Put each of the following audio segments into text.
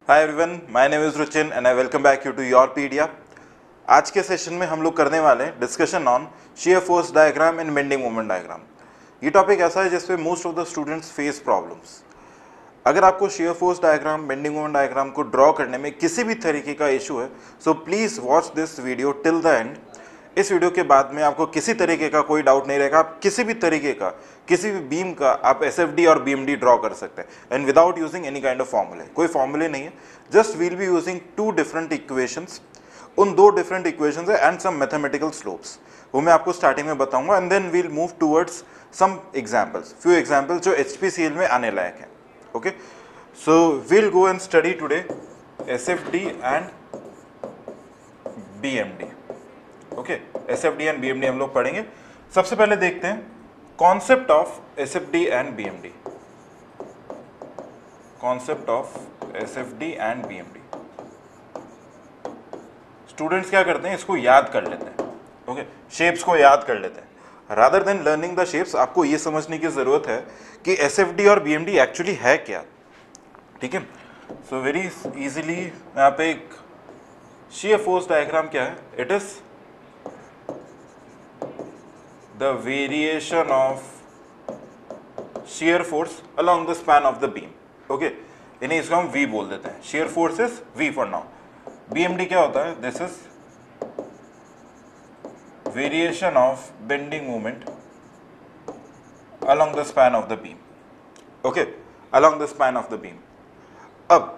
Hi everyone, my name is Ruchin and I welcome back you to Yourpedia. आज के session में हम लोग करने वाले हैं discussion on shear force diagram and bending moment diagram. ये टॉपिक ऐसा है जिसपे most of the students face problems. अगर आपको shear force diagram, bending moment diagram को ड्रॉ करने में किसी भी तरीके का इशू है, so please watch this video till the end. इस वीडियो के बाद में आपको किसी तरीके का कोई डाउट नहीं रहेगा। आप किसी भी तरीके का, किसी भी बीम का आप एसएफडी और बीएमडी ड्रॉ कर सकते हैं and without using any kind of formulae. कोई फॉर्मूले नहीं है, just we'll be using two different equations. उन दो डिफरेंट इक्वेशंस है एंड सम मैथमेटिकल स्लोप्स, वो मैं आपको स्टार्टिंग में बताऊंगा and then we'll move towards some examples, few examples जो एचपीसीएल में आने लायक हैं। Okay, so we'll go and study today SFD and BMD. Okay, SFD and BMD हम लोग पढ़ेंगे। सबसे पहले देखते हैं concept of SFD and BMD. Concept of SFD and BMD, students क्या करते हैं, इसको याद कर लेते हैं। ओके, शेप्स को याद कर लेते हैं। Rather than learning the shapes, आपको ये समझने की जरूरत है कि एसएफडी और बीएमडी एक्चुअली है क्या। ठीक है, सो वेरी इजीली यहाँ पे एक शेयर फोर्स डायग्राम क्या है, it is the variation of shear force along the span of the beam. Okay, इन्हें इसको हम V बोल देते हैं। shear force is V for now. BMD क्या होता है? This is variation of bending moment along the span of the beam. Okay, along the span of the beam. अब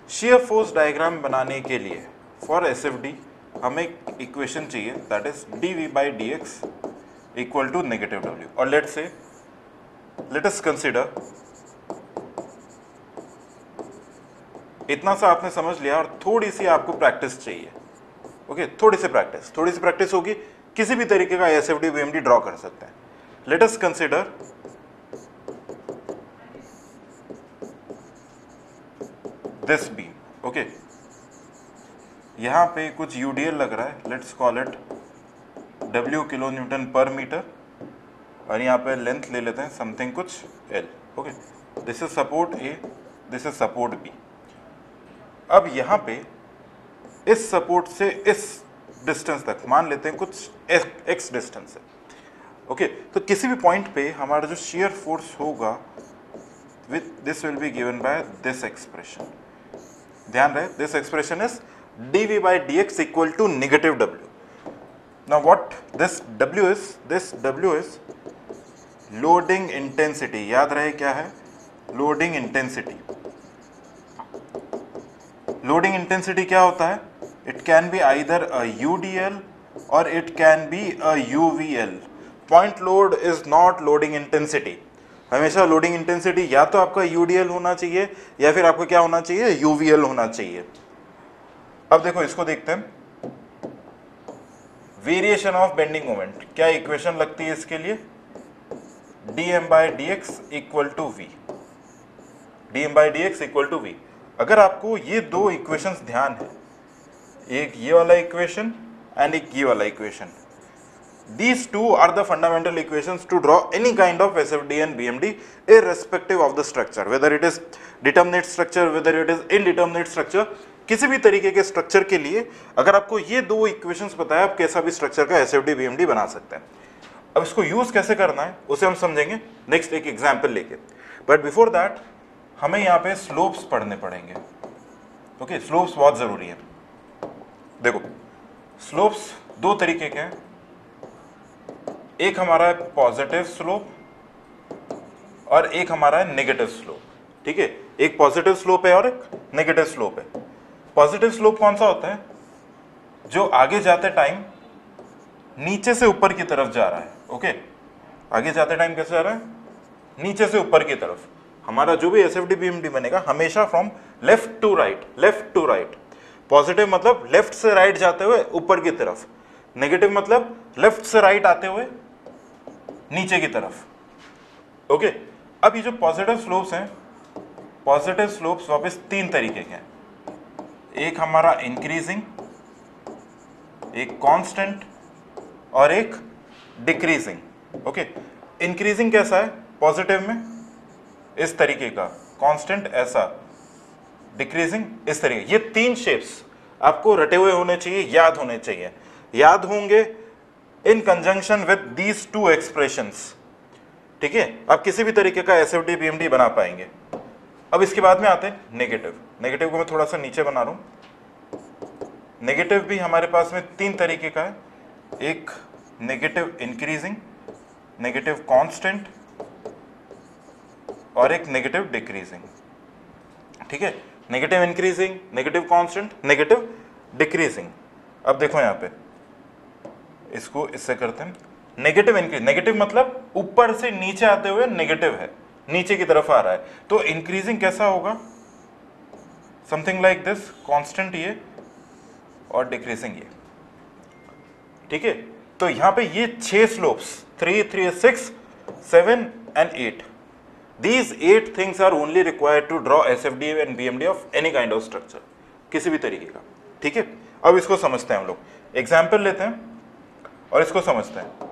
shear force diagram बनाने के लिए for SFD हमें एक equation चाहिए, that is dV by dx equal to negative W, और let us consider, इतना सा आपने समझ लिया और थोड़ी सी आपको प्रैक्टिस चाहिए। ओके, थोड़ी सी प्रैक्टिस होगी, किसी भी तरीके का एसएफडी बीएमडी ड्रॉ कर सकते हैं। Let us consider this beam. Okay, यहां पे कुछ यूडीएल लग रहा है, let's call it W kilo newton per metre, और यहाँ पे लेंथ ले लेते हैं समथिंग कुछ L। Okay, this is support A, this is support B। अब यहाँ पे इस सपोर्ट से इस डिस्टेंस तक मान लेते हैं कुछ x डिस्टेंस है। ओके, तो किसी भी पॉइंट पे हमारा जो शेयर फोर्स होगा with this will be given by this expression. ध्यान रहे, this expression is dV by dx equal to negative W। Now what this W is loading intensity। याद रहे क्या है loading intensity। loading intensity क्या होता है? It can be either a UDL or it can be a UVL। point load is not loading intensity। हमेशा loading intensity या तो आपका UDL होना चाहिए या फिर आपको क्या होना चाहिए, UVL होना चाहिए। अब देखो, इसको देखते हैं, वेरिएशन ऑफ बेंडिंग मोमेंट, क्या इक्वेशन लगती है इसके लिए? dm by dx equal to v। dm by dx equal to v। अगर आपको ये दो इक्वेशंस ध्यान है, एक ये वाला इक्वेशन एंड एक ये वाला equation, these two are the fundamental equations to draw any kind of SFD and BMD irrespective of the structure, whether it is determinate structure, whether it is indeterminate structure। किसी भी तरीके के structure के लिए अगर आपको ये दो इक्वेशंस पता है, आप कैसा भी स्ट्रक्चर का एसएफडी बीएमडी बना सकते हैं। अब इसको यूज कैसे करना है उसे हम समझेंगे नेक्स्ट एक एग्जांपल लेके, बट बिफोर दैट हमें यहाँ पे स्लोप्स पढ़ने पड़ेंगे। ओके, स्लोप्स बहुत जरूरी है। देखो, स्लोप्स दो तरीके के हैं, एक हमारा है पॉजिटिव स्लोप और एक हमारा है नेगेटिव स्लोप। ठीक है, एक पॉजिटिव स्लोप है और एक नेगेटिव स्लोप है। पॉजिटिव स्लोप कौन सा होता है? जो आगे जाते टाइम नीचे से ऊपर की तरफ जा रहा है। ओके, आगे जाते टाइम कैसे जा रहा है? नीचे से ऊपर की तरफ। हमारा जो भी एसएफडी बीएमडी बनेगा हमेशा from left to right. Positive मतलब लेफ्ट से राइट जाते हुए ऊपर की तरफ, नेगेटिव मतलब लेफ्ट से राइट आते हुए नीचे की तरफ। ओके, अब ये जो पॉजिटिव स्लोप्स हैं, पॉजिटिव स्लोप्स वापस तीन तरीके के हैं, एक हमारा इंक्रीजिंग, एक कांस्टेंट और एक डिक्रीजिंग। ओके, इंक्रीजिंग कैसा है? पॉजिटिव में इस तरीके का, कांस्टेंट ऐसा, डिक्रीजिंग, इस तरीके। ये 3 शेप्स आपको रटे हुए होने चाहिए, याद होने चाहिए, याद होंगे इन कंजंक्शन विद दीज 2 एक्सप्रेशंस, ठीक है। आप किसी भी तरीके का एसएफडी बीएमडी बना पाएंगे। अब इसके बाद में आते हैं नेगेटिव। नेगेटिव को मैं थोड़ा सा नीचे बना रहा हूं। नेगेटिव भी हमारे पास में 3 तरीके का है, एक नेगेटिव इंक्रीजिंग, नेगेटिव कांस्टेंट और एक नेगेटिव डिक्रीजिंग, ठीक है। Negative increasing, negative constant, negative decreasing. अब देखो यहां पे इसको इससे करते हैं नेगेटिव इंक्रीज। नेगेटिव मतलब ऊपर से नीचे आते हुए नेगेटिव है, नीचे की तरफ आ रहा है। तो इंक्रीजिंग कैसा होगा, समथिंग लाइक दिस, कांस्टेंट ये और डिक्रीजिंग ये, ठीक है। तो यहां पे ये 6 slopes 3, 3, 6, 7 and 8, these 8 things are only required to draw SFD and BMD of any kind of structure, किसी भी तरीके का, ठीक है। अब इसको समझते हैं हम लोग, एग्जाम्पल लेते हैं और इसको समझते हैं।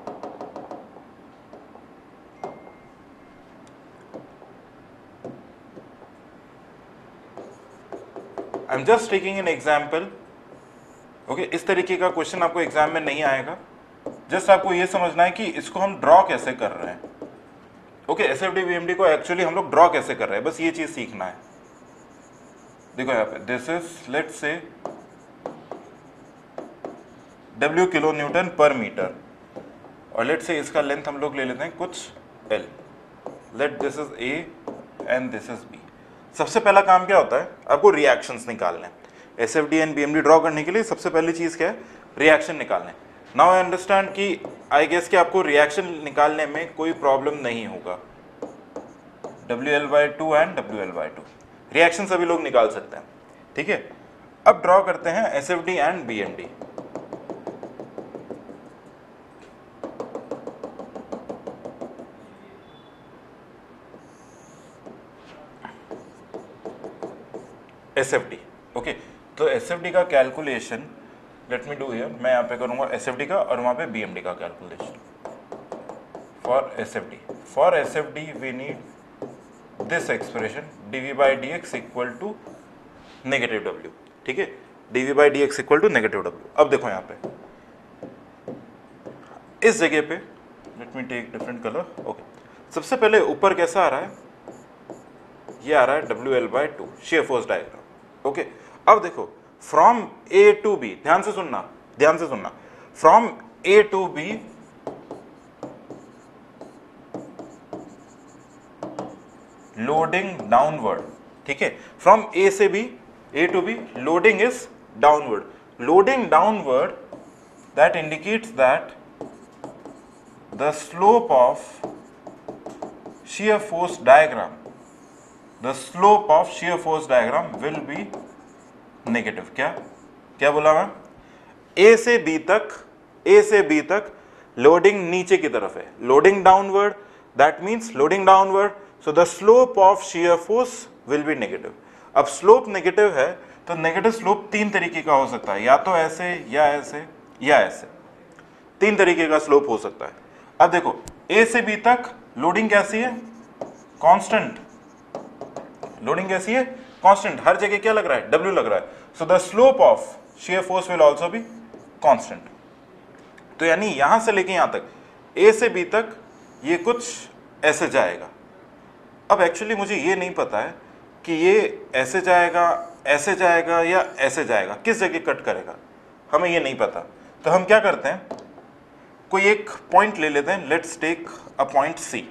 I am just taking an example, okay. इस तरीके का क्वेश्चन आपको एग्जाम में नहीं आएगा, जस्ट आपको ये समझना है कि इसको हम ड्रॉ कैसे कर रहे हैं, ओके। एसएफडी बीएमडी को एक्चुअली हम लोग ड्रॉ कैसे कर रहे हैं, बस ये चीज सीखना है। देखो यहाँ पे this is let's say W kilo newton per metre, और लेट्स से इसका लेंथ हम लोग ले लेते हैं कुछ L, let this is A and this is B। सबसे पहला काम क्या होता है, आपको रिएक्शंस निकालने हैं। एसएफडी एंड बीएमडी ड्रॉ करने के लिए सबसे पहली चीज क्या है, रिएक्शन निकालने। नाउ आई अंडरस्टैंड कि आई गेस कि आपको रिएक्शन निकालने में कोई प्रॉब्लम नहीं होगा। WL/2 एंड WL/2 रिएक्शन सभी लोग निकाल सकते हैं, ठीक है। अब ड्रॉ करते हैं SFD and BMD. SFD, okay. तो एसएफडी का calculation let me do here, मैं यहाँ पे करूँगा एसएफडी का और वहाँ पे बीएमडी का calculation. For SFD we need this expression dV/dx equal to negative W, ठीक है। dV/dx equal to negative W। अब देखो यहाँ पे इस जगह पे let me take different colour, okay. सबसे पहले ऊपर कैसा आ रहा है, ये आ रहा है WL/2 share force diagram, okay. अब देखो फ्रॉम A टू B, ध्यान से सुनना, from A to B loading downward, ठीक है। फ्रॉम A से B, A to B loading is downward, loading downward, that indicates that the slope of shear force diagram, the slope of shear force diagram will be negative। क्या बोला मैं, A से B तक loading नीचे की तरफ है, loading downward, that means loading downward, so the slope of shear force will be negative। अब स्लोप नेगेटिव है तो नेगेटिव स्लोप 3 तरीके का हो सकता है, या तो ऐसे या ऐसे या ऐसे, 3 तरीके का स्लोप हो सकता है। अब देखो A से B तक लोडिंग कैसी है, कांस्टेंट, लोडिंग कैसी है, कांस्टेंट, हर जगह क्या लग रहा है, W लग रहा है, so the slope of shear force will also be constant. तो यानी यहां से लेके यहां तक A से B तक ये कुछ ऐसे जाएगा। अब एक्चुअली मुझे ये नहीं पता है कि ये ऐसे जाएगा, ऐसे जाएगा या ऐसे जाएगा, किस जगह कट करेगा, हमें ये नहीं पता। तो हम क्या करते हैं, कोई एक पॉइंट ले लेते हैं, let's take a point C,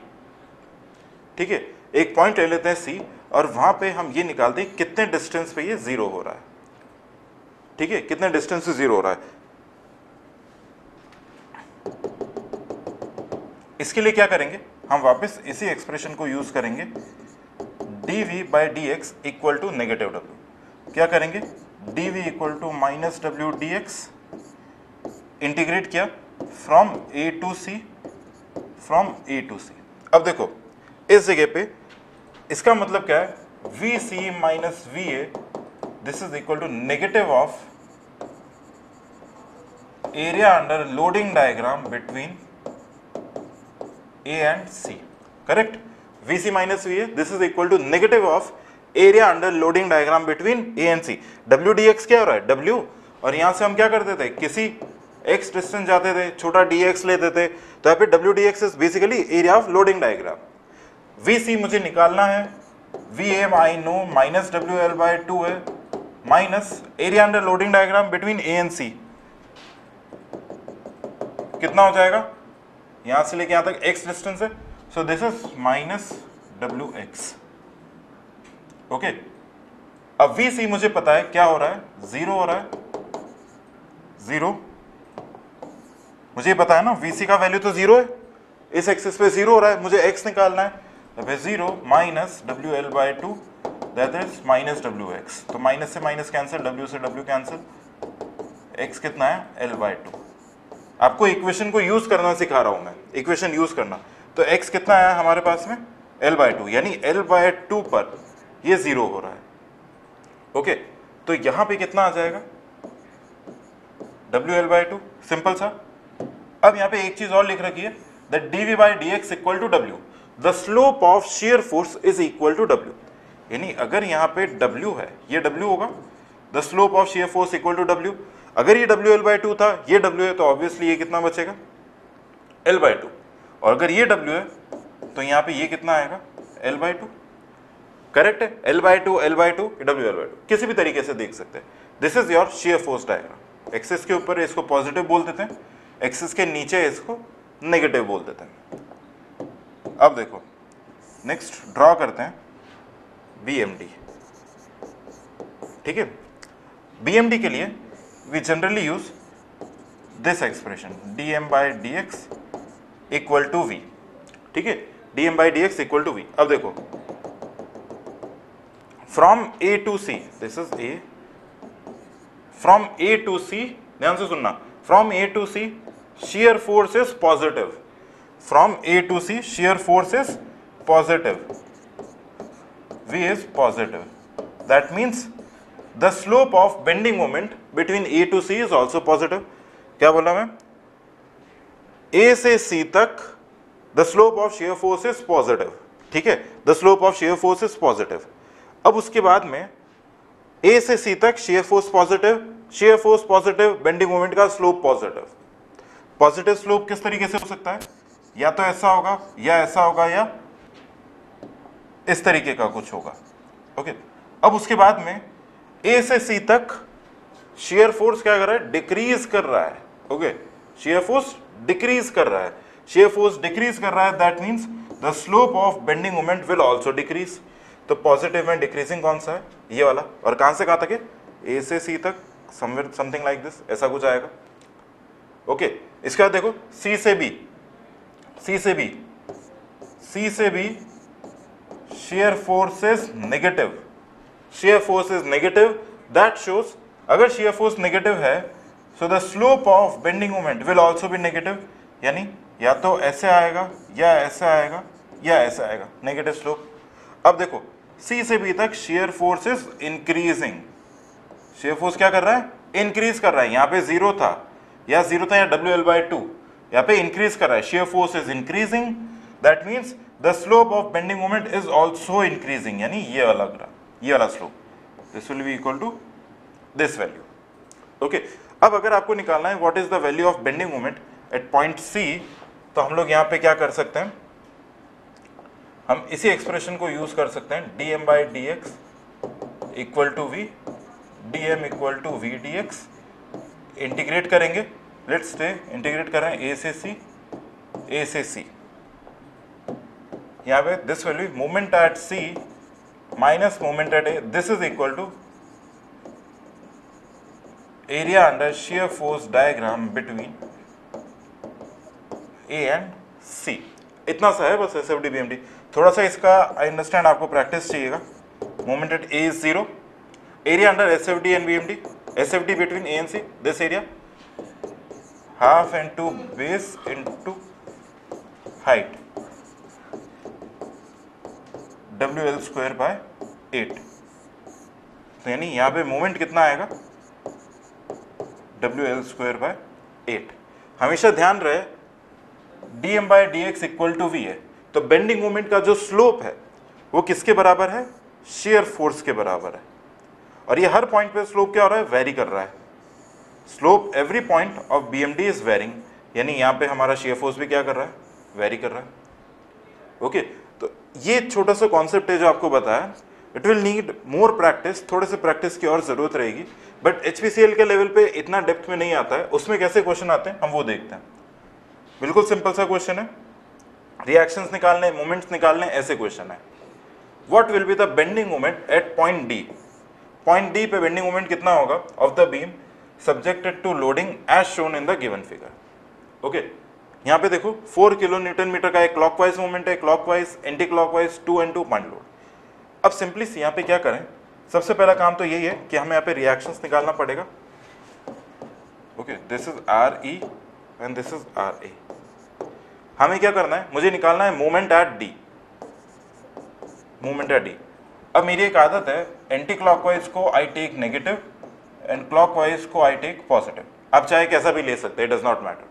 ठीक है। एक पॉइंट ले लेते हैं C और वहां पे हम ये निकालते हैं कितने डिस्टेंस पे ये 0 हो रहा है, ठीक है, कितने डिस्टेंस से 0 हो रहा है। इसके लिए क्या करेंगे, हम वापस इसी एक्सप्रेशन को यूज करेंगे, dV/dx equal to negative W। क्या करेंगे, dV equal to -W dx, integrate किया फ्रॉम A टू C। अब देखो इस जगह पे इसका मतलब क्या है, VC minus VA, this is equal to negative of area under loading diagram between A and C, correct. VC minus VA, this is equal to negative of area under loading diagram between A and C. W D X क्या हो रहा है, W, और यहां से हम क्या करते थे, किसी एक्स डिस्टेंस जाते थे, छोटा डी एक्स लेते थे, तो यहाँ पे W D X is basically area of loading diagram. V C मुझे निकालना है, V M I know minus W L by 2 है, minus area under loading diagram between A and C, कितना हो जाएगा, यहां से लेके यहां तक एक्स डिस्टेंस है, so this is minus W x. Okay, अब वी सी मुझे पता है क्या हो रहा है, 0 हो रहा है, 0, मुझे पता है ना वी सी का वैल्यू तो 0 है, इस एक्सिस पे 0 हो रहा है, मुझे x निकालना है, तो फिर 0 minus W L by 2 that is minus W x, तो माइनस से माइनस कैंसिल, w से w कैंसिल, x कितना है l बाई 2। आपको इक्वेशन को यूज करना सिखा रहा हूं मैं, इक्वेशन यूज करना, तो x कितना आया हमारे पास में l बाई 2, यानी l बाई 2 पर ये 0 हो रहा है। ओके, तो यहां पे कितना आ जाएगा, डब्ल्यू एल बाई 2, सिंपल सा। अब यहाँ पे एक चीज और लिख रखी है, that dv by dx equal to w, the slope of shear force is equal to w, यानी अगर यहाँ पे w है, ये w होगा, the slope of shear force equal to w, अगर ये WL बाई 2 था, ये W है, तो ऑब्वियसली ये कितना बचेगा, L बाई 2, और अगर ये W है तो यहाँ पे ये कितना आएगा, L बाई 2, करेक्ट है, L by 2, L by 2, WL by 2, किसी भी तरीके से देख सकते हैं। This is your shear force diagram, axis के ऊपर इसको पॉजिटिव बोल देते हैं, एक्सिस के नीचे इसको नेगेटिव बोल देते हैं। अब देखो नेक्स्ट ड्रॉ करते हैं BMD, ठीक है। BMD के लिए we generally use this expression dm by dx equal to v, ठीक है, dm by dx equal to v। अब देखो from a to c, this is a, from a to c, ध्यान से सुनना, from a to c shear force is positive, from a to c shear force is positive, v is positive, that means the slope of bending moment between A to C is also positive। क्या बोला मैं, A से C तक the slope of shear force is positive, ठीक है, the slope of shear force is positive। अब उसके बाद में A से C तक shear force positive, bending moment का slope positive। पॉजिटिव स्लोप किस तरीके से हो सकता है, या तो ऐसा होगा, या ऐसा होगा, या इस तरीके का कुछ होगा। ओके, अब उसके बाद में A से C तक shear फोर्स क्या कर रहा है, डिक्रीज कर रहा है। ओके, shear फोर्स डिक्रीज कर रहा है, shear फोर्स डिक्रीज कर रहा है, that means the slope of bending moment will also decrease. तो पॉजिटिव में डिक्रीजिंग कौन सा है, ये वाला, और कहां से कहां तक है, A से C तक, समथिंग लाइक दिस, ऐसा कुछ आएगा। ओके, इसके बाद देखो C से B, C से B shear force is negative, shear force is negative, that shows अगर shear force negative है, so the slope of bending moment will also be negative, यानी या तो ऐसे आएगा, या ऐसे आएगा, या ऐसे आएगा, नेगेटिव स्लोप। अब देखो C से B तक shear force is increasing, shear force क्या कर रहा है, इंक्रीज कर रहा है, यहाँ पे 0 था, या WL by 2, यहाँ पे इंक्रीज कर रहा है, shear force is increasing, that means the slope of bending moment is also increasing, यानी ये वाला slope, this will be equal to this value। okay, अब अगर आपको निकालना है what is the value of bending moment at point C, तो हम लोग यहाँ पे क्या कर सकते हैं, हम इसी एक्सप्रेशन को यूज कर सकते हैं, dm by dx equal to v, dm equal to v dx, integrate करेंगे, लेट्स से इंटीग्रेट करें a से c, यहाँ पे this value moment at C minus moment at A, this is equal to area under shear force diagram between A and C। इतना सा है बस SFD BMD, थोड़ा सा इसका आई अंडरस्टैंड आपको प्रैक्टिस चाहिएगा। Moment at A is 0, area under SFD and BMD, SFD between A and C, this area half into base into height, WL square by 8, तो यानी यहाँ पे मोमेंट कितना आएगा, WL स्क्वायर बाय 8। हमेशा ध्यान रहे dm by dx equal to v है, तो बेंडिंग मोमेंट का जो स्लोप है वो किसके बराबर है, शेयर फोर्स के बराबर है। और ये हर पॉइंट पे स्लोप क्या हो रहा है, वेरी कर रहा है। Slope every point of BMD is varying, यानी यहाँ पे हमारा शेयर फोर्स भी क्या कर रहा है, वेरी कर रहा है। ओके, तो ये छोटा सा कॉन्सेप्ट है जो आपको बताया। It will need more practice, थोड़े से प्रैक्टिस की और जरूरत रहेगी, बट HPCL के लेवल पे इतना डेप्थ में नहीं आता है। उसमें कैसे क्वेश्चन आते हैं हम वो देखते हैं। बिल्कुल सिंपल सा क्वेश्चन है, रिएक्शंस निकालने, मोमेंट्स निकालने, ऐसे क्वेश्चन है। What will be the bending moment at point D, point D पे बेंडिंग मोमेंट कितना होगा of the beam subjected to loading as shown in the given figure. Okay, यहाँ पे देखो 4 किलो न्यूटन मीटर का एक क्लॉकवाइज मूवमेंट है, clockwise anti clockwise 2 and 2 point load. अब सिंपली यहाँ पे क्या करें, सबसे पहला काम तो यही है कि हमें यहाँ पे रिएक्शंस निकालना पड़ेगा। Okay, this is RE and this is RA। हमें क्या करना है, मुझे निकालना है moment at D, moment at D. अब मेरी एक आदत है, एंटी क्लॉकवाइज को I take negative and clockwise को आई टेक पॉजिटिव। आप चाहे कैसा भी ले सकते हैं, it does not matter.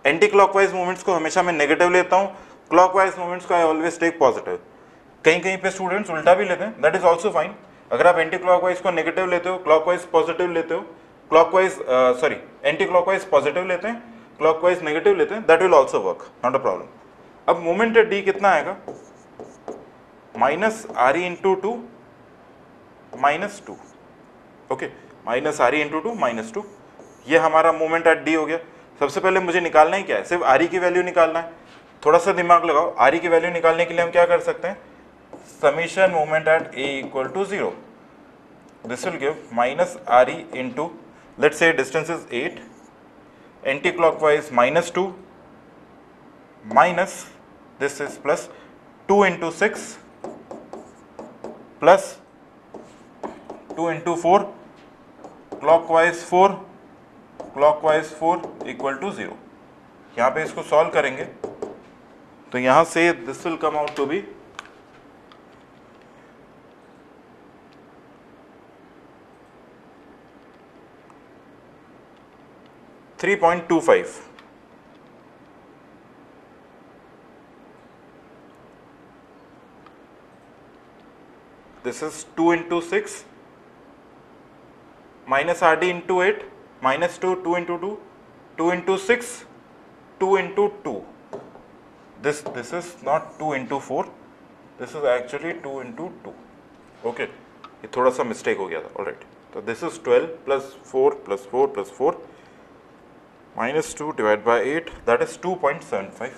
Anti clockwise movements को हमेशा मैं नेगेटिव लेता हूँ, क्लॉकवाइज मूवमेंट्स को आई ऑलवेज टेक पॉजिटिव। कहीं कहीं पे स्टूडेंट्स उल्टा भी लेते हैं, दैट इज ऑल्सो फाइन। अगर आप एंटी क्लॉकवाइज को नेगेटिव लेते हो, क्लॉकवाइज पॉजिटिव लेते हो, clockwise sorry anti clockwise positive लेते हैं, क्लॉकवाइज नेगेटिव लेते हैं, that will also work, not a problem. अब मोमेंट एट डी कितना आएगा, minus RE into 2 minus 2। Okay, minus RE into 2 minus 2, ये हमारा मोमेंट एट डी हो गया। सबसे पहले मुझे निकालना ही क्या है, सिर्फ RE की वैल्यू निकालना है। थोड़ा सा दिमाग लगाओ, RE की वैल्यू निकालने के लिए हम क्या कर सकते हैं, summation moment at A equal to 0, this will give minus RE into, let's say distance is 8, anti clockwise minus 2 minus this is plus 2 into 6 plus 2 into 4, clockwise 4, clockwise 4 equal to 0। यहाँ पे इसको सॉल्व करेंगे तो यहाँ से this will come out to be 3.25। This is 2 into 6 minus RD into 8 minus 2, 2 into 2, 2 into 6, 2 into 2. This is not 2 into 4. This is actually 2 into 2. Okay, ये थोड़ा सा मिस्टेक हो गया था। ऑलराइट, तो this is 12 plus 4 plus 4 plus 4 minus 2 divide by 8, that is 2.75।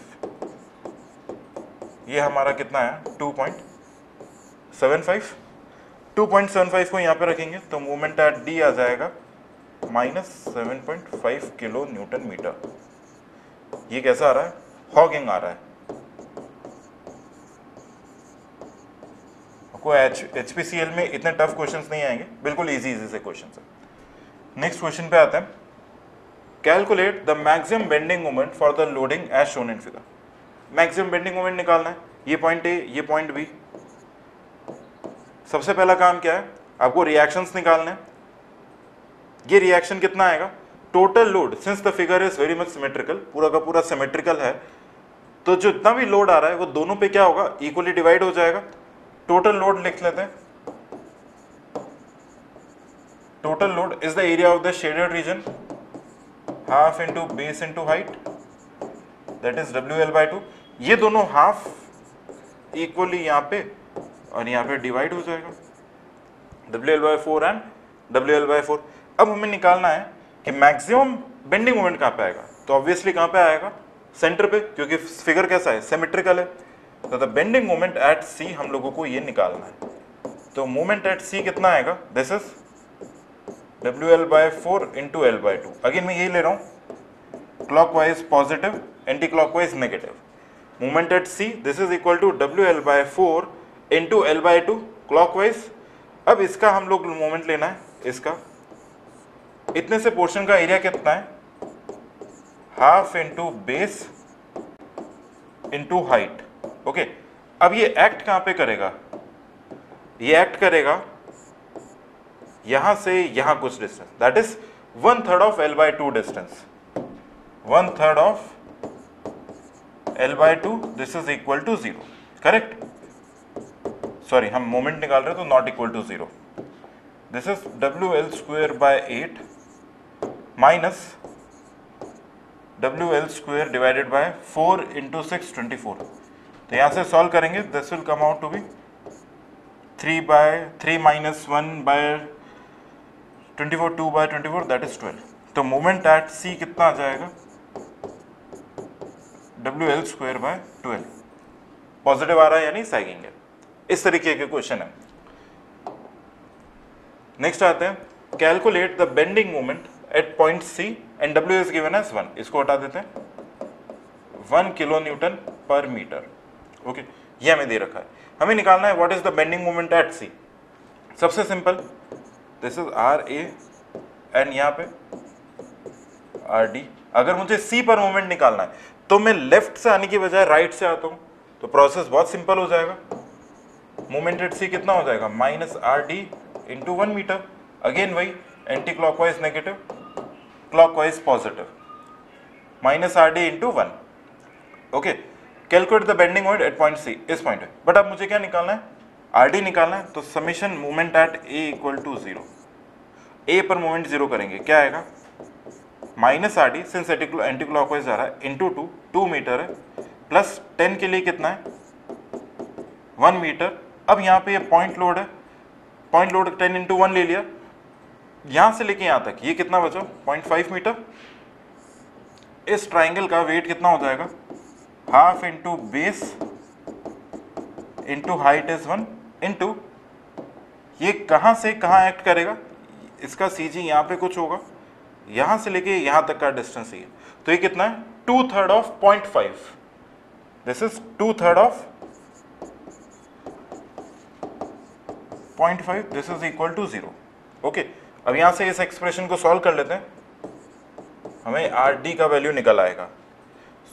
ये हमारा कितना है, 2.75। 2.75 को यहाँ पे रखेंगे तो मूवमेंट एट डी आ जाएगा माइनस 7.5 किलो न्यूटन मीटर। ये कैसा आ रहा है, हॉगिंग आ रहा है। आपको HPCL में इतने टफ क्वेश्चंस नहीं आएंगे, बिल्कुल इजी से क्वेश्चंस है। नेक्स्ट क्वेश्चन पे आते हैं, calculate the maximum bending moment for the loading as shown in figure. Maximum bending moment निकालना है, ये पॉइंट ए, ये पॉइंट बी। सबसे पहला काम क्या है, आपको रिएक्शंस निकालने हैं। ये रिएक्शन कितना आएगा, total load, since the figure is very much symmetrical, पूरा का पूरा सिमेट्रिकल है, तो जो जितना भी लोड आ रहा है वो दोनों पे क्या होगा, इक्वली डिवाइड हो जाएगा। टोटल लोड लिख लेते हैं, total load is the area of the shaded region, half into base into height, that is WL/2। ये दोनों हाफ इक्वली यहाँ पे और यहाँ पे डिवाइड हो जाएगा, WL/4 एंड WL/4। अब हमें निकालना है कि मैक्सिमम बेंडिंग मोमेंट कहाँ पे आएगा, तो ऑब्वियसली कहाँ पे आएगा, सेंटर पे, क्योंकि फिगर कैसा है, सिमेट्रिकल है। तो the bending moment at C हम लोगों को ये निकालना है। तो मोमेंट एट C कितना आएगा, this is WL/4 into L/2। Again मैं यही ले रहा हूँ, clockwise positive, anti clockwise negative. Moment at C this is equal to WL/4 into L/2 clockwise. अब इसका हम लोग मोमेंट लेना है, इसका इतने से पोर्शन का एरिया कितना है, half into base into height. Okay, अब ये एक्ट कहां पे करेगा, ये एक्ट करेगा यहां से यहां कुछ distance, that is 1/3 of L/2 distance, 1/3 of L/2, this is equal to 0, correct. Sorry हम मोमेंट निकाल रहे हैं तो not equal to 0, this is WL² by 8 minus WL² divided by 4 into 6 24। तो यहाँ से सॉल्व करेंगे, this will come out to be 3 minus 1 by 24, 2 by 24 that is 12। तो मोमेंट एट C कितना आ जाएगा, WL² बाय 12। पॉजिटिव आ रहा है यानी सैगिंग है। इस तरीके के क्वेश्चन है। नेक्स्ट आते हैं, calculate the bending moment at point C and W is given as 1। इसको हटा देते हैं, 1 kilo newton per metre. Okay, ये हमें दे रखा है, हमें निकालना है what is the bending moment at C। सबसे simple, this is RA and यहाँ पे RD। अगर मुझे C पर मोमेंट निकालना है तो मैं लेफ्ट से आने की बजाय राइट से आता हूं, तो प्रोसेस बहुत सिंपल हो जाएगा। मोमेंट एट C कितना हो जाएगा, माइनस RD इंटू 1 मीटर। अगेन वही, anti clockwise negative, clockwise positive, minus RD into 1। Okay, calculate the bending moment at point C, इस पॉइंट पे। बट अब मुझे क्या निकालना है, RD निकालना है। तो summation moment at A equal to 0, A पर मोमेंट 0 करेंगे, क्या आएगा, minus RD since anti clockwise जा रहा है इंटू 2 मीटर है, प्लस 10 के लिए कितना है, 1 मीटर। अब यहाँ पे ये पॉइंट लोड है, पॉइंट लोड 10 इंटू 1 ले लिया, यहाँ से लेके यहाँ तक ये कितना बचा, 0.5 मीटर। इस ट्राइंगल का वेट कितना हो जाएगा, half into base into height is 1 into ये कहाँ से कहाँ एक्ट करेगा, इसका CG यहाँ पे कुछ होगा, यहाँ से लेके यहाँ तक का डिस्टेंस ये, तो ये कितना है, 2/3 of 0.5। This is 2/3 of 0.5, this is equal to 0। Okay, अब यहाँ से इस एक्सप्रेशन को सॉल्व कर लेते हैं, हमें RD का वैल्यू निकल आएगा।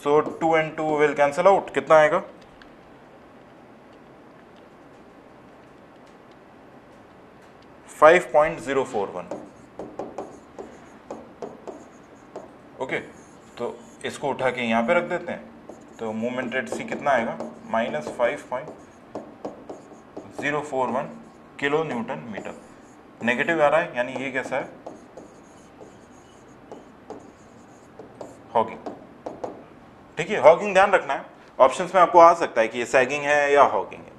सो 2 and 2 विल कैंसिल आउट, कितना आएगा, 5.041। ओके, तो इसको उठा के यहाँ पे रख देते हैं, तो मोमेंट एट C कितना आएगा, minus 5.041 kilo newton metre. Negative आ रहा है यानी ये कैसा है, हॉगिंग। ठीक है, हॉगिंग ध्यान रखना है, ऑप्शंस में आपको आ सकता है कि ये सैगिंग है या हॉगिंग है।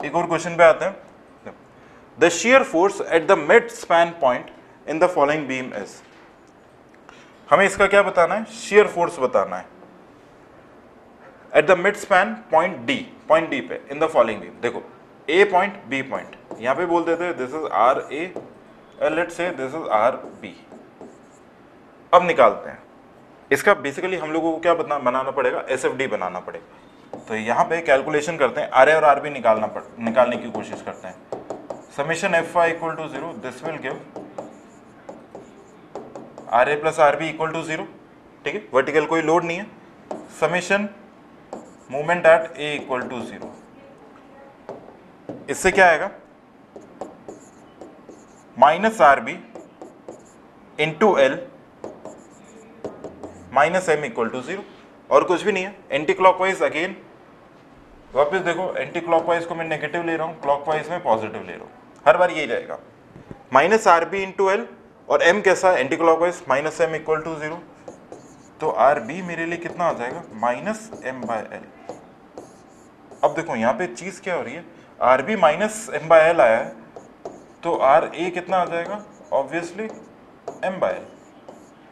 एक और क्वेश्चन पे आते हैं, the shear force at the mid span point in the following beam is। हमें इसका क्या बताना है, shear force बताना है at the mid span point D पे in the following beam। देखो A पॉइंट B पॉइंट, यहाँ पे बोल देते हैं this is RA and let's say this is RB। अब निकालते हैं इसका, बेसिकली हम लोगों को क्या बनाना पड़ेगा, SFD बनाना पड़ेगा। तो यहाँ पे कैलकुलेशन करते हैं, RA और RB निकालने की कोशिश करते हैं। Summation FY equal to 0, this will give RA plus RB equal to 0। ठीक है, वर्टिकल कोई लोड नहीं है। Summation moment at A equal to 0, इससे क्या आएगा, minus RB into L minus M equal to 0, और कुछ भी नहीं है। एंटी क्लॉकवाइज अगेन, वापस देखो, एंटी क्लॉकवाइज को मैं नेगेटिव ले रहा हूँ, क्लॉकवाइज में पॉजिटिव ले रहा हूँ, हर बार यही रहेगा, माइनस RB इंटू L, और M कैसा है, anti clockwise, minus M equal to 0। तो RB मेरे लिए कितना आ जाएगा, माइनस M बाय L। अब देखो यहाँ पे चीज क्या हो रही है, RB minus M by L आया है, तो RA कितना आ जाएगा, ऑब्वियसली M बाय L।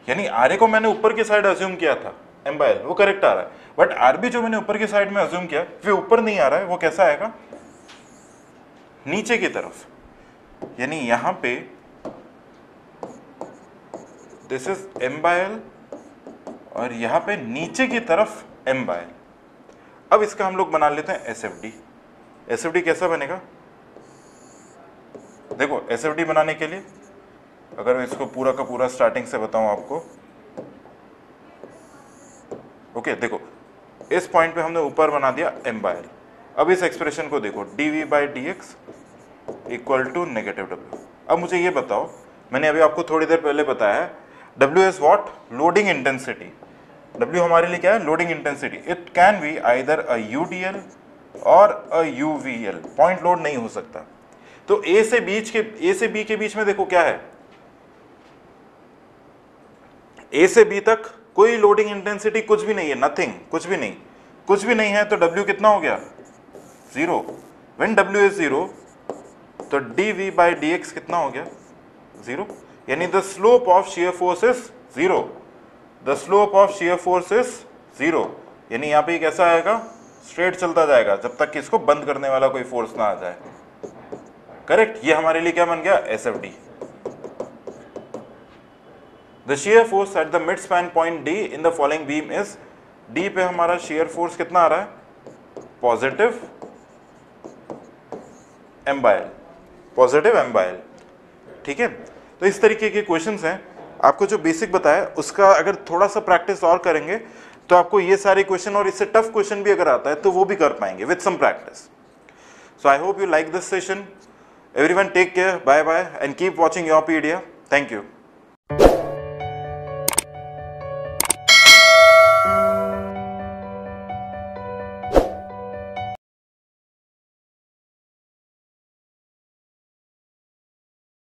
यानी RA को मैंने ऊपर की साइड अज्यूम किया था, M बाय L, वो करेक्ट आ रहा है। बट RB जो मैंने ऊपर की साइड में अज्यूम किया, वो ऊपर नहीं आ रहा है, वो कैसा आएगा, नीचे की तरफ। यानी यहाँ पे this is M by L और यहाँ पे नीचे की तरफ M बाय L। अब इसका हम लोग बना लेते हैं SFD। SFD कैसा बनेगा, देखो SFD बनाने के लिए अगर मैं इसको पूरा का पूरा स्टार्टिंग से बताऊं आपको, ओके देखो इस पॉइंट पे हमने ऊपर बना दिया M बाय L। अब इस एक्सप्रेशन को देखो, dV by dx equal to negative W। अब मुझे ये बताओ, मैंने अभी आपको थोड़ी देर पहले बताया है, W is what, loading intensity. W हमारे लिए क्या है, loading intensity. It can be either a UDL और अ यूवीएल, पॉइंट लोड नहीं हो सकता। तो ए से बी के बीच में देखो क्या है, ए से बी तक कोई लोडिंग इंटेंसिटी कुछ भी नहीं है, नथिंग, कुछ भी नहीं है, तो W कितना हो गया, 0। व्हेन W इज 0 तो dV बाई dx कितना हो गया, 0। यानी the slope of shear force is 0, the slope of shear force is 0। यानी यहाँ पे कैसा आएगा, स्ट्रेट चलता जाएगा जब तक कि इसको बंद करने वाला कोई फोर्स ना आ जाए। करेक्ट, ये हमारे लिए क्या बन गया, SFD। The shear force at the mid span point D in the following beam is, D पे हमारा शियर फोर्स कितना आ रहा है, पॉजिटिव M/L, पॉजिटिव M/L। ठीक है, तो इस तरीके के क्वेश्चंस हैं। आपको जो बेसिक बताया उसका अगर थोड़ा सा प्रैक्टिस और करेंगे तो आपको ये सारे क्वेश्चन और इससे टफ क्वेश्चन भी अगर आता है तो वो भी कर पाएंगे with some practice. So I hope you like this session. Everyone take care, bye bye and keep watching Yourpedia. Thank you.